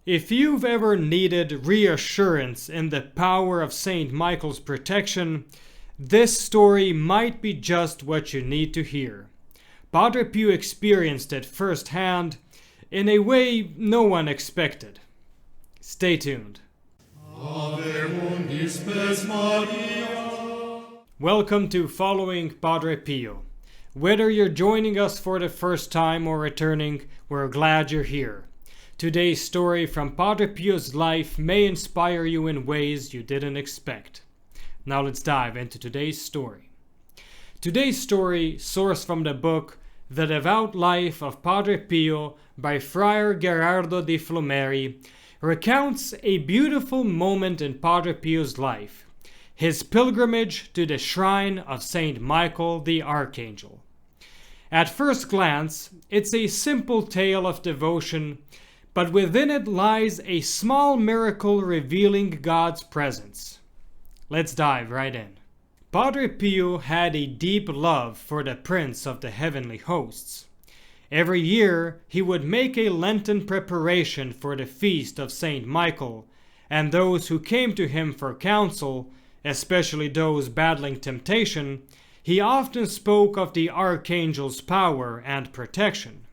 If you've ever needed reassurance in the power of Saint Michael's protection, this story might be just what you need to hear. Padre Pio experienced it firsthand in a way no one expected. Stay tuned. Welcome to Following Padre Pio. Whether you're joining us for the first time or returning, we're glad you're here. Today's story from Padre Pio's life may inspire you in ways you didn't expect. Now let's dive into today's story. Today's story, sourced from the book The Devout Life of Padre Pio by Friar Gerardo di Flumeri, recounts a beautiful moment in Padre Pio's life, his pilgrimage to the shrine of Saint Michael the Archangel. At first glance, it's a simple tale of devotion, but within it lies a small miracle revealing God's presence. Let's dive right in. Padre Pio had a deep love for the Prince of the Heavenly Hosts. Every year he would make a Lenten preparation for the feast of Saint Michael, and those who came to him for counsel, especially those battling temptation, he often spoke of the Archangel's power and protection.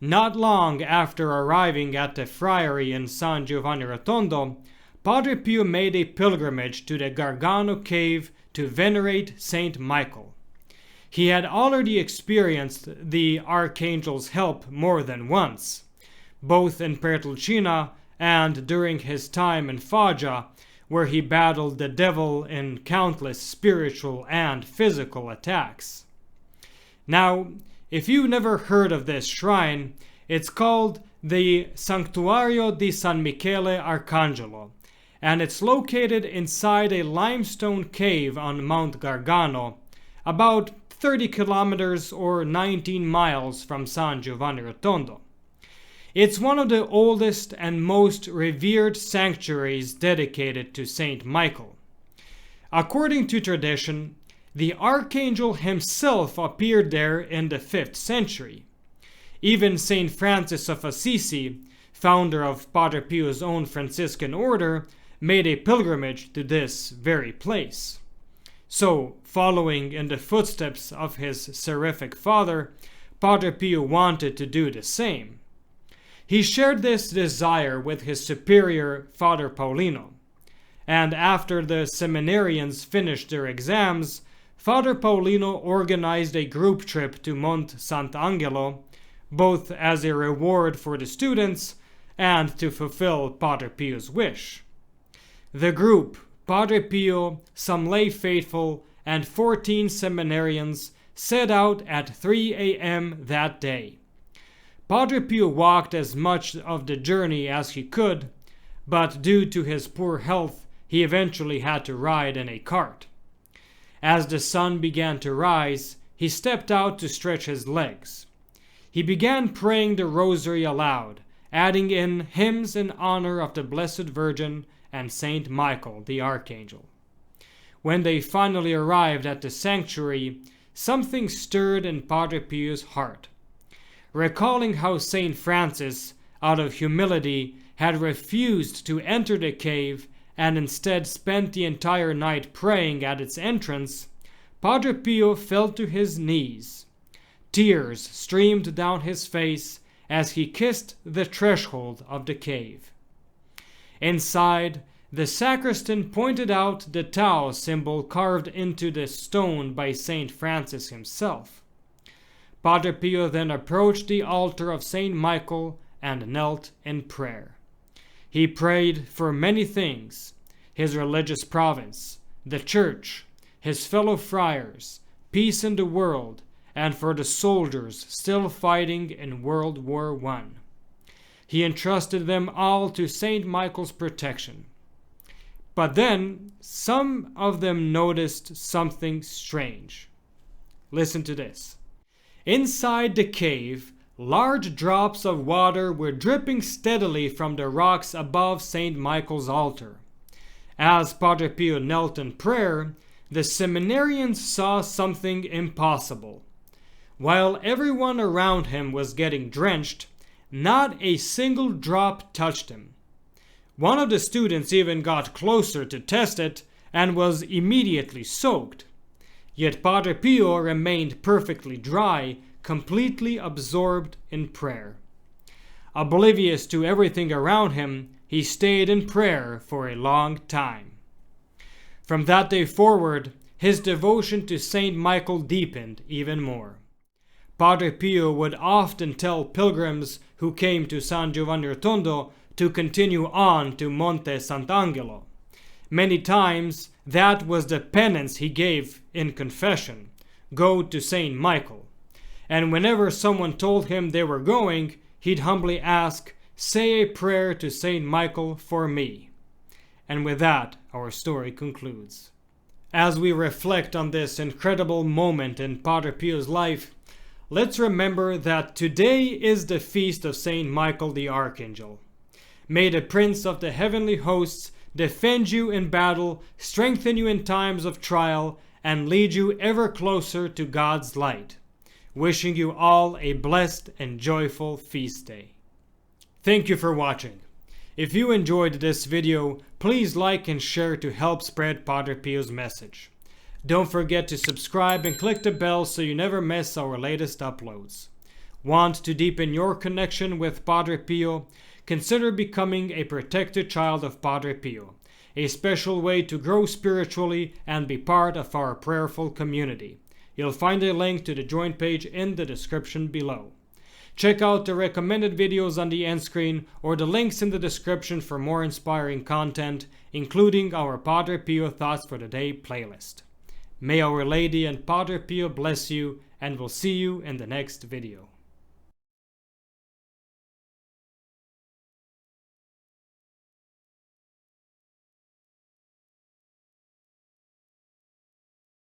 Not long after arriving at the friary in San Giovanni Rotondo, Padre Pio made a pilgrimage to the Gargano Cave to venerate Saint Michael. He had already experienced the Archangel's help more than once, both in Pertulcina and during his time in Foggia, where he battled the devil in countless spiritual and physical attacks. Now, if you've never heard of this shrine, it's called the Santuario di San Michele Arcangelo, and it's located inside a limestone cave on Mount Gargano, about 30 kilometers or 19 miles from San Giovanni Rotondo. It's one of the oldest and most revered sanctuaries dedicated to Saint Michael. According to tradition, the Archangel himself appeared there in the 5th century. Even Saint Francis of Assisi, founder of Padre Pio's own Franciscan order, made a pilgrimage to this very place. So, following in the footsteps of his seraphic father, Padre Pio wanted to do the same. He shared this desire with his superior, Father Paulino, and after the seminarians finished their exams, Father Paulino organized a group trip to Monte Sant'Angelo, both as a reward for the students and to fulfill Padre Pio's wish. The group, Padre Pio, some lay faithful, and 14 seminarians set out at 3 a.m. that day. Padre Pio walked as much of the journey as he could, but due to his poor health, he eventually had to ride in a cart. As the sun began to rise, he stepped out to stretch his legs. He began praying the rosary aloud, adding in hymns in honor of the Blessed Virgin and Saint Michael the Archangel. When they finally arrived at the sanctuary, something stirred in Padre Pio's heart. Recalling how Saint Francis, out of humility, had refused to enter the cave and instead spent the entire night praying at its entrance, Padre Pio fell to his knees. Tears streamed down his face as he kissed the threshold of the cave. Inside, the sacristan pointed out the Tau symbol carved into the stone by Saint Francis himself. Padre Pio then approached the altar of Saint Michael and knelt in prayer. He prayed for many things: his religious province, the church, his fellow friars, peace in the world, and for the soldiers still fighting in World War I. He entrusted them all to Saint Michael's protection. But then, some of them noticed something strange. Listen to this. Inside the cave, large drops of water were dripping steadily from the rocks above Saint Michael's altar. As Padre Pio knelt in prayer, the seminarians saw something impossible. While everyone around him was getting drenched, Not a single drop touched him. One of the students even got closer to test it and was immediately soaked. Yet Padre Pio remained perfectly dry, completely absorbed in prayer. Oblivious to everything around him, he stayed in prayer for a long time. From that day forward, his devotion to Saint Michael deepened even more. Padre Pio would often tell pilgrims who came to San Giovanni Rotondo to continue on to Monte Sant'Angelo. Many times, that was the penance he gave in confession: go to Saint Michael. And whenever someone told him they were going, he'd humbly ask, say a prayer to Saint Michael for me. And with that, our story concludes. As we reflect on this incredible moment in Padre Pio's life, let's remember that today is the feast of Saint Michael the Archangel. May the Prince of the heavenly hosts defend you in battle, strengthen you in times of trial, and lead you ever closer to God's light. Wishing you all a blessed and joyful feast day. Thank you for watching. If you enjoyed this video, please like and share to help spread Padre Pio's message. Don't forget to subscribe and click the bell so you never miss our latest uploads. Want to deepen your connection with Padre Pio? Consider becoming a protected child of Padre Pio, a special way to grow spiritually and be part of our prayerful community. You'll find a link to the join page in the description below. Check out the recommended videos on the end screen or the links in the description for more inspiring content, including our Padre Pio Thoughts for the Day playlist. May Our Lady and Padre Pio bless you, and we'll see you in the next video.